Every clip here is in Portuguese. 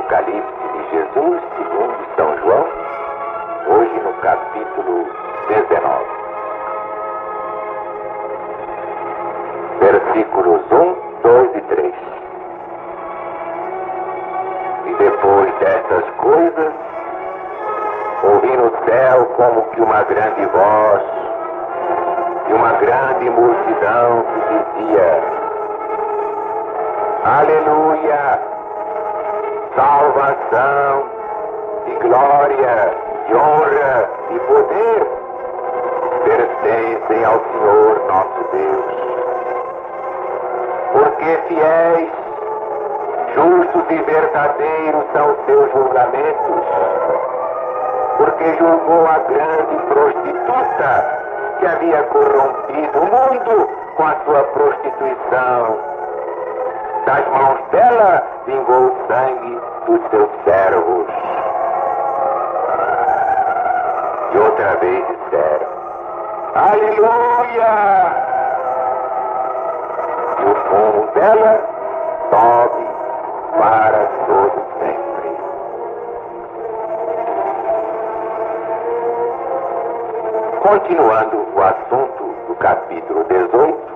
Apocalipse de Jesus segundo São João, hoje no capítulo 19. Versículos 1, 2 e 3. E depois destas coisas, ouvi no céu como que uma grande voz e uma grande multidão que dizia: Aleluia! Salvação e glória e honra e poder pertencem ao Senhor nosso Deus. Porque fiéis, justos e verdadeiros são os seus julgamentos. Porque julgou a grande prostituta que havia corrompido o mundo com a sua prostituição. Das mãos dela vingou o sangue dos seus servos. E outra vez disseram: Aleluia! E o fumo dela sobe para todo sempre. Continuando o assunto do capítulo 18,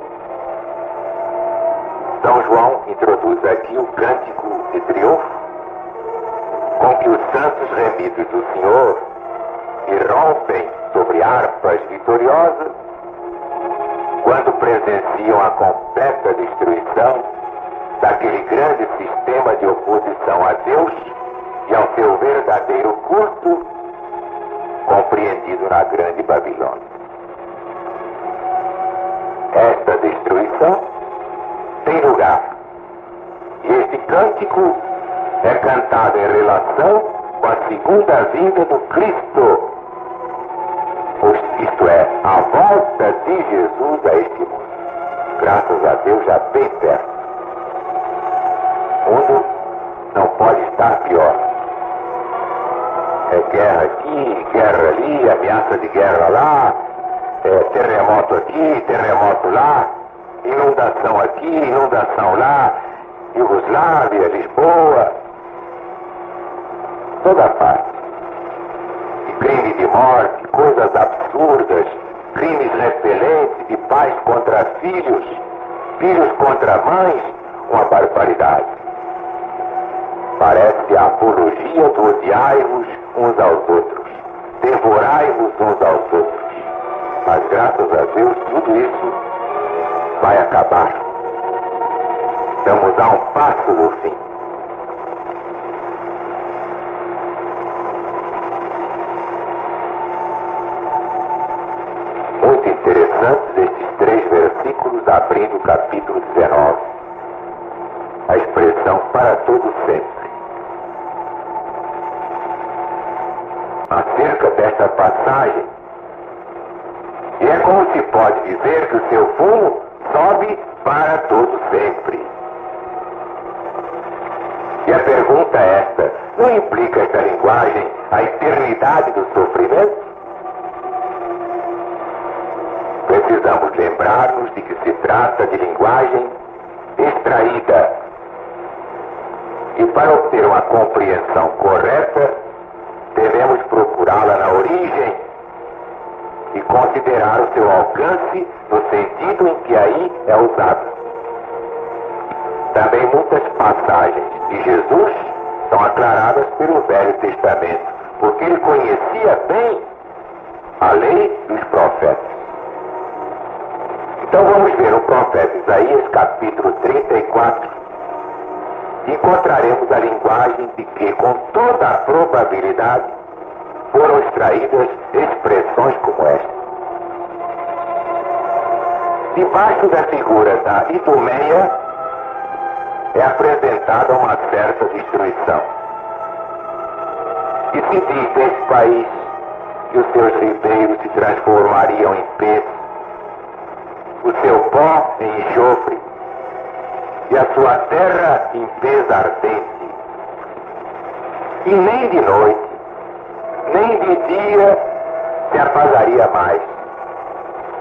São João introduz aqui o cântico de triunfo, com que os santos remidos do Senhor irrompem sobre harpas vitoriosas, quando presenciam a completa destruição daquele grande sistema de oposição a Deus e ao seu verdadeiro culto, compreendido na grande Babilônia. Esta destruição tem lugar. E este cântico é cantado em relação com a segunda vinda do Cristo, isto é, a volta de Jesus a este mundo. Graças a Deus, já bem perto. O mundo não pode estar pior. É guerra aqui, guerra ali, ameaça de guerra lá, terremoto aqui, terremoto lá, inundação aqui, inundação lá, Iugoslávia, Lisboa, toda parte. E crime de morte, coisas absurdas, crimes repelentes de pais contra filhos, filhos contra mães, uma barbaridade. Parece a apologia do odiai-vos uns aos outros, devorai-vos uns aos outros. Mas graças a Deus tudo isso vai acabar. Estamos a um passo do fim. Muito interessantes estes 3 versículos abrindo o capítulo 19. A expressão para todo sempre. Acerca desta passagem, e é como se pode dizer que o seu fumo sobe para todo sempre. E a pergunta é esta: não implica esta linguagem a eternidade do sofrimento? Precisamos lembrar-nos de que se trata de linguagem extraída. E para obter uma compreensão correta, devemos procurá-la na origem e considerar o seu alcance no sentido em que aí é usado. Também muitas passagens de Jesus são aclaradas pelo Velho Testamento, porque ele conhecia bem a lei dos profetas. Então vamos ver o profeta Isaías, capítulo 34. Encontraremos a linguagem de que, com toda a probabilidade, foram extraídas expressões como esta. Debaixo da figura da Idumeia é apresentada uma certa destruição. E se diz desse país que os seus ribeiros se transformariam em pés, o seu pó em enxofre e a sua terra em pés ardente. E nem de noite, nem de dia se apagaria mais,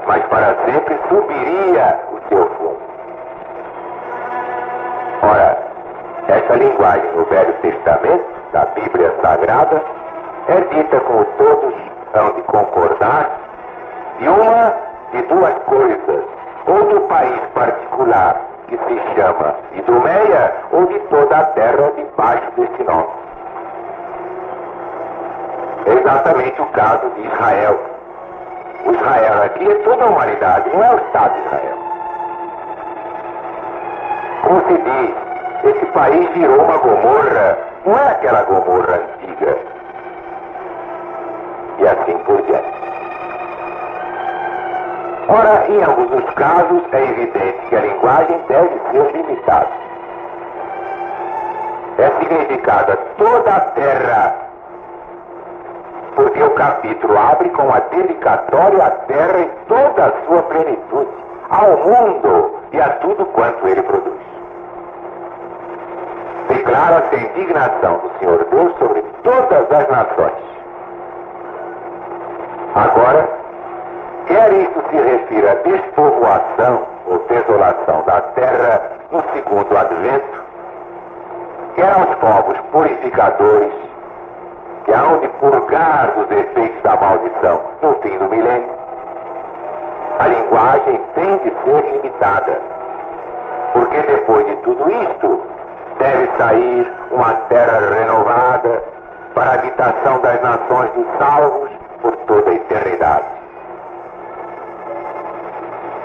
mas para sempre subiria o seu fumo. Ora, essa linguagem no Velho Testamento, da Bíblia Sagrada, é dita, como todos hão de concordar, de uma de duas coisas: ou do país particular, que se chama Idumeia, ou de toda a terra debaixo desse nome. É exatamente o caso de Israel. O Israel aqui é toda a humanidade, não é o Estado de Israel. Como se diz, esse país virou uma Gomorra, não é aquela Gomorra antiga. E assim por diante. Ora, em ambos os casos, é evidente que a linguagem deve ser limitada. É significada toda a terra, porque o capítulo abre com a dedicatória à terra em toda a sua plenitude, ao mundo e a tudo quanto ele produz. Declara-se a indignação do Senhor Deus sobre todas as nações. Agora, quer isso se refira à despovoação ou desolação da terra no segundo advento, quer aos povos purificadores que hão de purgar dos efeitos da maldição no fim do milênio, a linguagem tem de ser limitada, porque depois de tudo isto deve sair uma terra renovada para a habitação das nações dos salvos por toda a eternidade.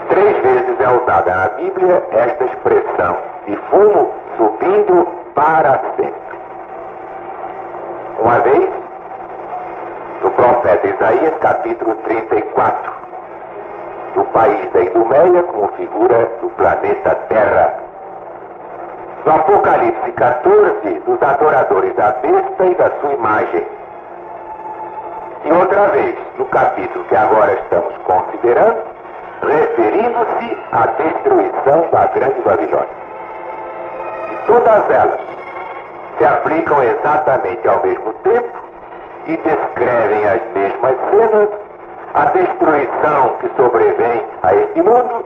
3 vezes é usada na Bíblia esta expressão de fumo subindo para sempre. Uma vez, no profeta Isaías, capítulo 34, do país da Idumeia como figura do planeta Terra. No Apocalipse 14, dos adoradores da besta e da sua imagem. E outra vez, no capítulo que agora estamos considerando, referindo-se à destruição da Grande Babilônia. E todas elas se aplicam exatamente ao mesmo tempo e descrevem as mesmas cenas, a destruição que sobrevém a este mundo,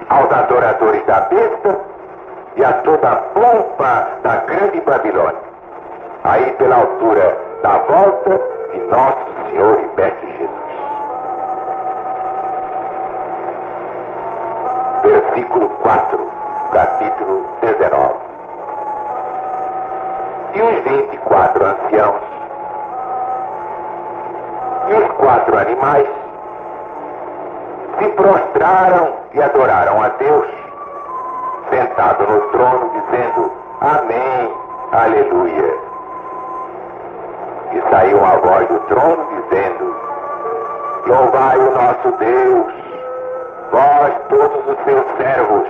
aos adoradores da besta e a toda a pompa da Grande Babilônia, aí pela altura da volta de nosso Senhor e Mestre Jesus. Versículo 4, capítulo 19. E os 24 anciãos e os 4 animais se prostraram e adoraram a Deus, sentado no trono, dizendo: Amém, Aleluia. E saiu uma voz do trono dizendo: Louvai o nosso Deus, vós todos os seus servos,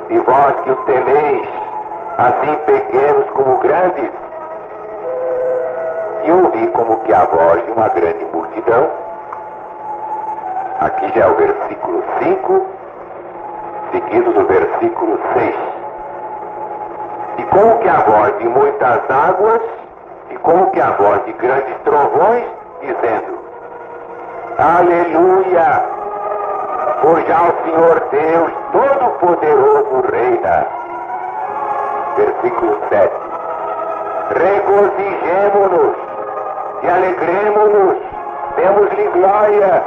e vós que o temeis, assim pequenos como grandes. E ouvi como que a voz de uma grande multidão. Aqui já é o versículo 5, seguido do versículo 6. E como que a voz de muitas águas, e como que a voz de grandes trovões, dizendo: Aleluia! Pois já o Senhor Deus Todo-Poderoso reina. Versículo 7. Regozijemo-nos e alegremo-nos, demos-lhe glória,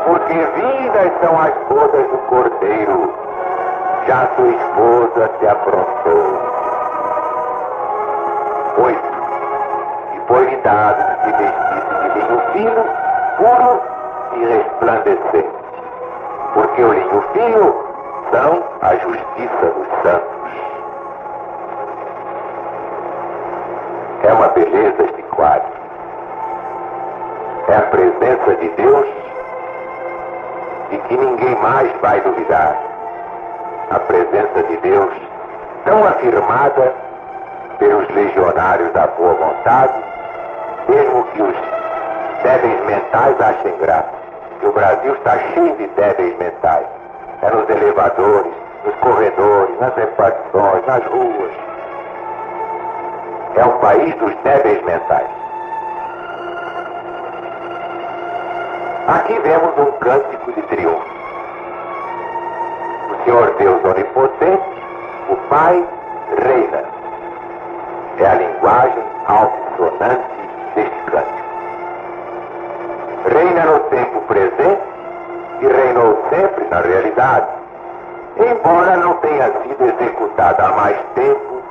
porque vindas são as bodas do Cordeiro, já sua esposa se aprontou. 8. E foi-lhe dado que se vestisse de linho fino, puro e resplandecente, porque o linho fino são a justiça dos santos. É uma beleza este quadro. É a presença de Deus e que ninguém mais vai duvidar. A presença de Deus tão afirmada pelos legionários da boa vontade, mesmo que os débeis mentais achem graça. Que o Brasil está cheio de débeis mentais. É nos elevadores, nos corredores, nas repartições, nas ruas. É o país dos débeis mentais. Aqui vemos um cântico de triunfo. O Senhor Deus Onipotente, o Pai, reina. É a linguagem altissonante deste cântico. Reina no tempo presente e reinou sempre na realidade, embora não tenha sido executada há mais tempo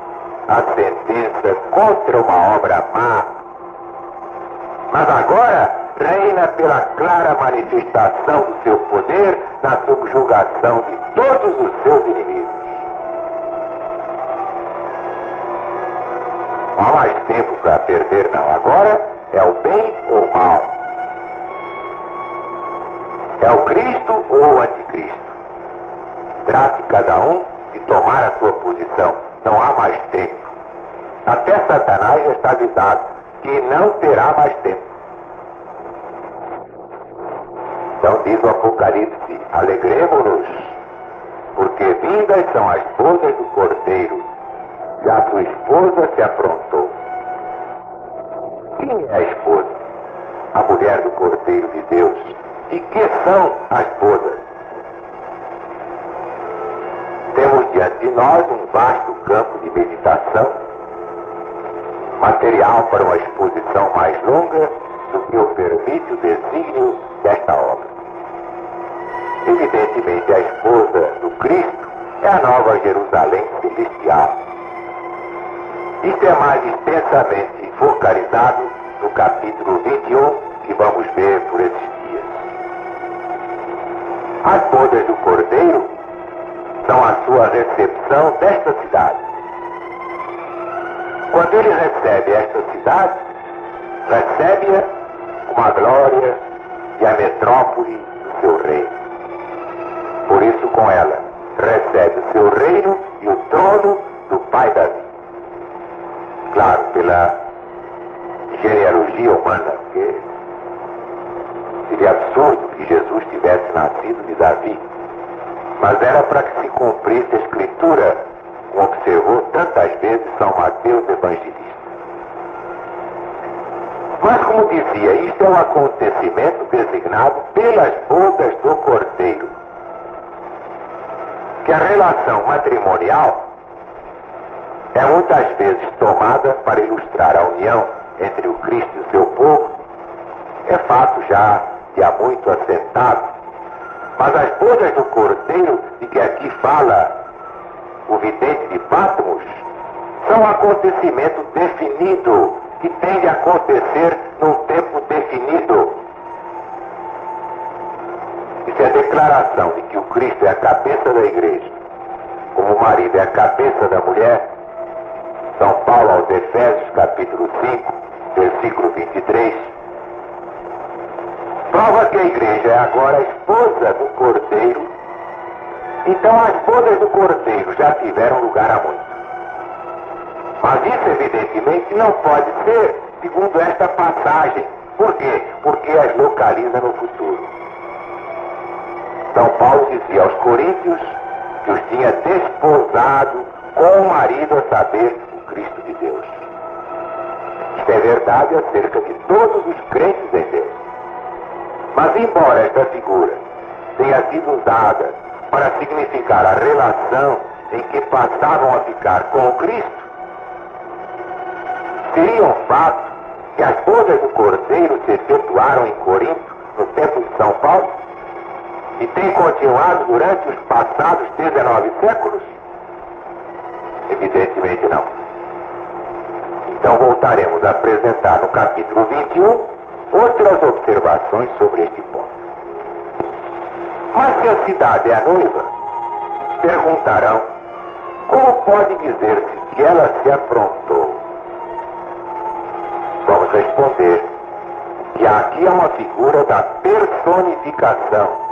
a sentença contra uma obra má. Mas agora reina pela clara manifestação do seu poder na subjugação de todos os seus inimigos. Não há mais tempo para perder, não. Agora é o bem ou o mal. É o Cristo ou o anticristo. Trate cada um de tomar a sua posição. Não há mais tempo. Até Satanás já está avisado que não terá mais tempo. Então diz o Apocalipse: alegremo-nos, porque vindas são as bodas do Cordeiro, e a sua esposa se aprontou. Quem é a esposa? A mulher do Cordeiro de Deus. E que são as bodas? Temos diante de nós um vasto campo de meditação, material para uma exposição mais longa do que o permite o desígnio desta obra. Evidentemente, a esposa do Cristo é a Nova Jerusalém celestial. Isso é mais extensamente focalizado no capítulo 21, que vamos ver por esses dias. As bodas do Cordeiro são a sua recepção desta cidade. Quando ele recebe esta cidade, recebe-a com a glória e a metrópole do seu reino. Por isso, com ela, recebe o seu reino e o trono do Pai Davi. Claro, pela genealogia humana, porque seria absurdo que Jesus tivesse nascido de Davi, mas era para que se cumprisse a Escritura, como observou tantas vezes São Mateus Evangelista. Mas, como dizia, isto é um acontecimento designado pelas bodas do Cordeiro. Que a relação matrimonial é muitas vezes tomada para ilustrar a união entre o Cristo e o seu povo, é fato já de há muito assentado, mas as bodas do Cordeiro, de que aqui fala o vidente de Patmos, são um acontecimento definido, que tem de acontecer num tempo definido. Isso é a declaração de que o Cristo é a cabeça da igreja, como o marido é a cabeça da mulher. São Paulo aos Efésios, capítulo 5, versículo 23. Prova que a igreja é agora a esposa do Cordeiro. Então as bodas do Cordeiro já tiveram lugar há muito. Mas isso, evidentemente, não pode ser segundo esta passagem. Por quê? Porque as localiza no futuro. São Paulo dizia aos coríntios que os tinha desposado com o marido, a saber, o Cristo de Deus. Isto é verdade acerca de todos os crentes em Deus. Mas embora esta figura tenha sido usada para significar a relação em que passavam a ficar com o Cristo, seria um fato que as bodas do Cordeiro se efetuaram em Corinto, no tempo de São Paulo, e tem continuado durante os passados 19 séculos? Evidentemente não. Então voltaremos a apresentar no capítulo 21 outras observações sobre este ponto. Mas se a cidade é a noiva, perguntarão, como pode dizer-se que ela se aprontou? Vamos responder que aqui é uma figura da personificação.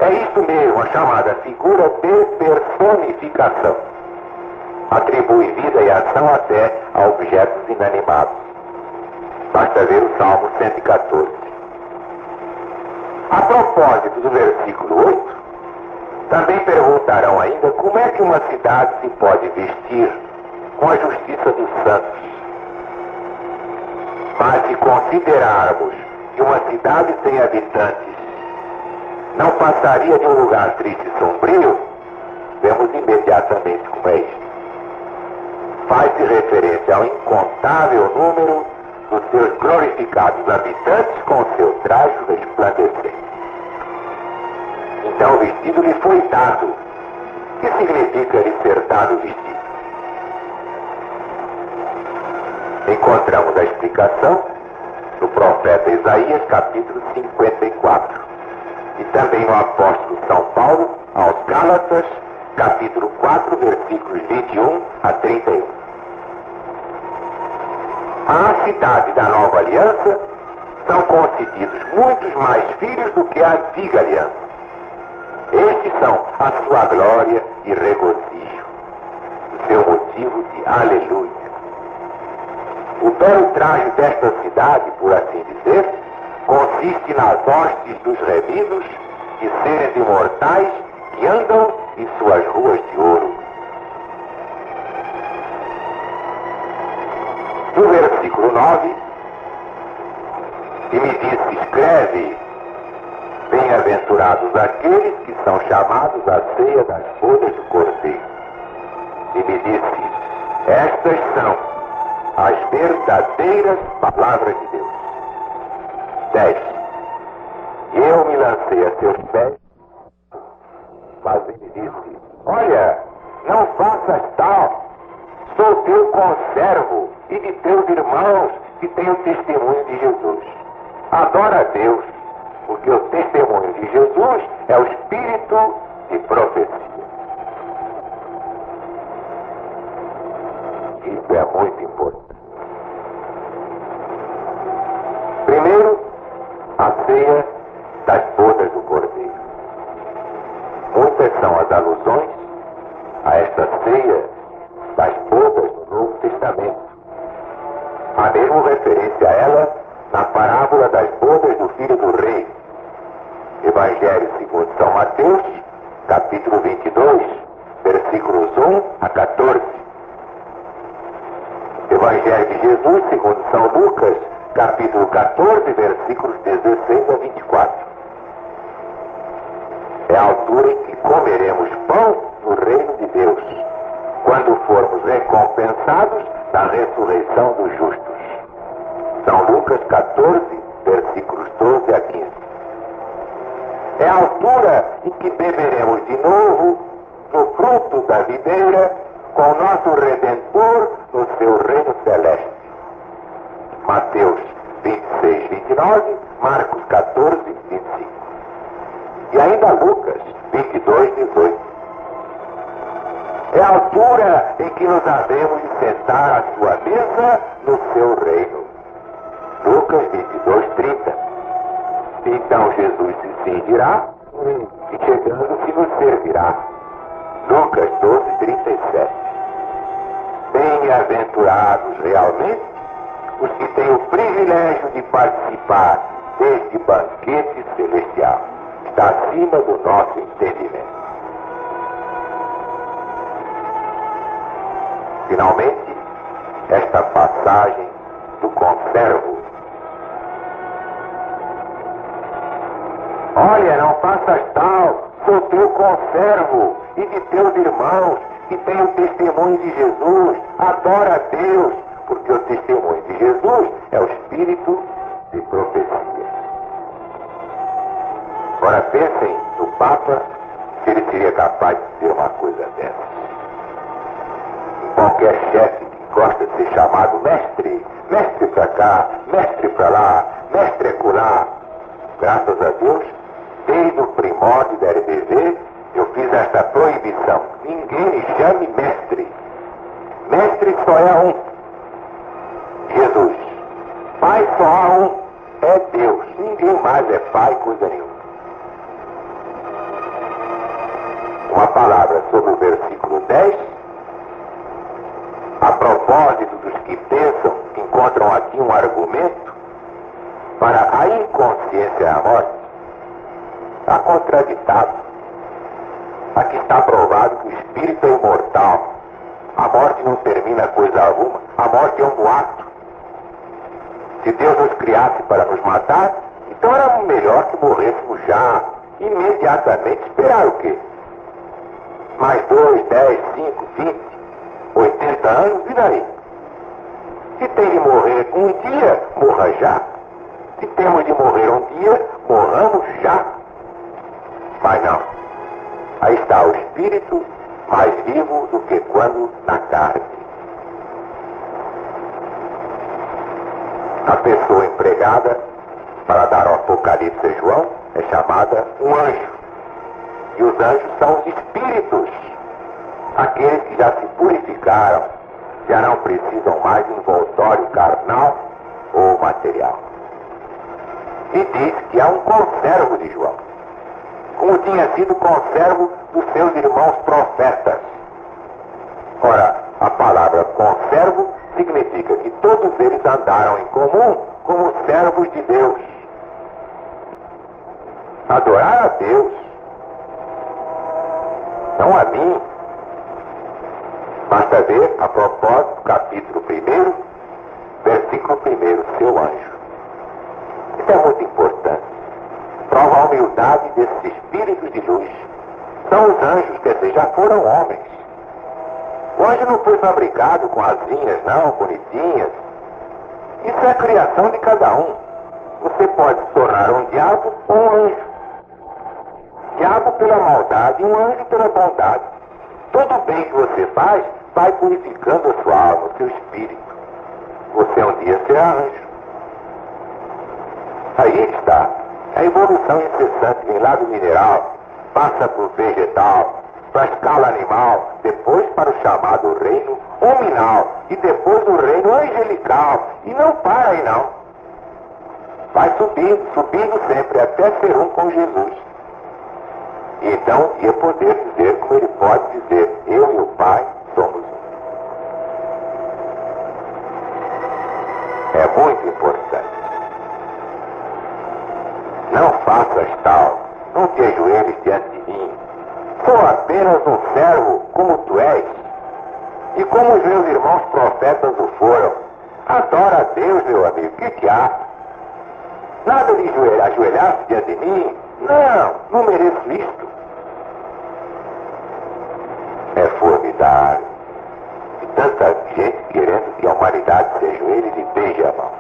É isso mesmo, a chamada figura de personificação. Atribui vida e ação até a objetos inanimados. Basta ver o Salmo 114. A propósito do versículo 8, também perguntarão ainda como é que uma cidade se pode vestir com a justiça dos santos. Mas se considerarmos que uma cidade sem habitantes não passaria de um lugar triste e sombrio, vemos imediatamente como é isso. faz-se referência ao incontável número dos seus glorificados habitantes com seu traje resplandecente. Então o vestido lhe foi dado. O que significa lhe ser dado o vestido? Encontramos a explicação no profeta Isaías, capítulo 54. E também no apóstolo São Paulo, aos Gálatas, capítulo 4, versículos 21 a 31. À cidade da nova aliança são concedidos muitos mais filhos do que a antiga aliança. Estes são a sua glória e regozijo, o seu motivo de aleluia. O belo traje desta cidade, por assim dizer, consiste nas hostes dos remidos de seres imortais que andam em suas ruas de ouro. No versículo 9, e me disse: escreve, bem-aventurados aqueles que são chamados à ceia das bodas do Cordeiro. E me disse: estas são as verdadeiras palavras de Deus. 10. Eu me lancei a seus pés, mas ele disse: olha, não faças tal, sou teu conservo e de teus irmãos que têm o testemunho de Jesus. Adora a Deus, porque o testemunho de Jesus é o espírito de profecia. Isso é muito importante. Primeiro, a ceia das bodas do Cordeiro. Muitas são as alusões a esta ceia das bodas do Novo Testamento. Há mesmo referência a ela na parábola das bodas do filho do rei. Evangelho segundo São Mateus, capítulo 22, versículos 1 a 14. Evangelho de Jesus segundo São Lucas, capítulo 14, versículos 16 a 24. É a altura em que comeremos pão no reino de Deus, quando formos recompensados na ressurreição dos justos. São Lucas 14, versículos 12 a 15. É a altura em que beberemos de novo do fruto da videira com o nosso Redentor no seu reino celeste. Mateus 26, 29, Marcos 14, 25. E ainda Lucas 22, 18. É a altura em que nos havemos de sentar à sua mesa no seu reino. Lucas 22, 30. Então Jesus se cindirá e chegando-se nos servirá. Lucas 12, 37. Bem-aventurados realmente os que têm o privilégio de participar deste banquete celestial. Está acima do nosso entendimento. Finalmente, esta passagem do conservo. Olha, não faças tal, sou teu conservo e de teus irmãos que têm o testemunho de Jesus. Adora a Deus, porque o testemunho de Jesus é o espírito de profecia. Ora, pensem no Papa, se ele seria capaz de dizer uma coisa dessa. Qualquer chefe que gosta de ser chamado mestre, mestre pra cá, mestre pra lá, mestre acolá. Graças a Deus, desde o primórdio da RBV, eu fiz esta proibição. Ninguém me chame mestre. Mestre só é um. Jesus. Pai só há um. É Deus. Ninguém mais é pai, coisa nenhuma. Uma palavra sobre o versículo 10. A propósito dos que pensam que encontram aqui um argumento para a inconsciência e a morte, está contraditado. Aqui está provado que o espírito é imortal. A morte não termina coisa alguma. A morte é um boato. Se Deus nos criasse para nos matar, então era melhor que morrêssemos já, imediatamente. Esperar o quê? Mais 2, 10, 5, 20, 80 anos, e daí? Se tem de morrer um dia, morra já. Se temos de morrer um dia, morramos já. Mas não. Aí está o espírito mais vivo do que quando na carne. A pessoa empregada para dar o Apocalipse a João é chamada um anjo. E os anjos são os espíritos, aqueles que já se purificaram, já não precisam mais de envoltório carnal ou material. E diz que há um conservo de João, como tinha sido conservo dos seus irmãos profetas. Ora, a palavra conservo significa que todos eles andaram em comum como servos de Deus. Adorar a Deus, não a mim. Basta ver, a propósito, capítulo 1, versículo 1, seu anjo. Isso é muito importante. Prova a humildade desses espíritos de luz. São os anjos, quer dizer, já foram homens. O anjo não foi fabricado com asinhas, não, bonitinhas. Isso é a criação de cada um. Você pode se tornar um diabo ou um anjo. Diabo pela maldade e um anjo pela bondade. Todo o bem que você faz vai purificando a sua alma, o seu espírito. Você um dia será anjo. Aí está. A evolução incessante vem lá do mineral, passa por vegetal, para a escala animal, depois para o chamado reino hominal e depois o reino angelical. E não para aí não. Vai subindo, subindo sempre, até ser um com Jesus. E então um dia poder dizer, como ele pode dizer, eu e o Pai somos um. É muito importante. Não faças tal, não te ajoelhes diante de mim. Sou apenas um servo como tu és. E como os meus irmãos profetas o foram. Adora a Deus, meu amigo, que há? Nada de ajoelhar-se diante de mim? Não mereço isto. É formidável. E tanta gente querendo que a humanidade se ajoelhe e lhe beije a mão.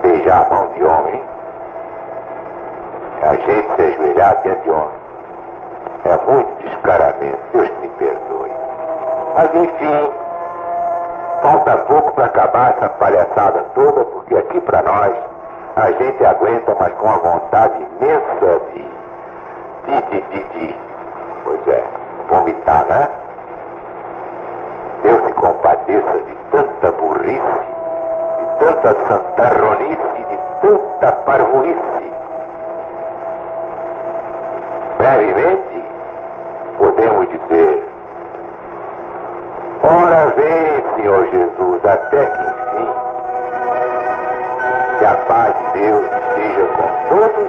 Beijar a mão de homem, hein? É a gente se ajoelhar diante de homem. É muito descaramento, Deus me perdoe. Mas enfim, falta pouco para acabar essa palhaçada toda, porque aqui para nós a gente aguenta, mas com a vontade imensa de pois é, vomitar, né? Deus se compadeça de tanta burrice, de tanta santarronice, de tanta parvoíce. Brevemente, podemos dizer, ora vem, Senhor Jesus, até que enfim, que a paz de Deus esteja com todos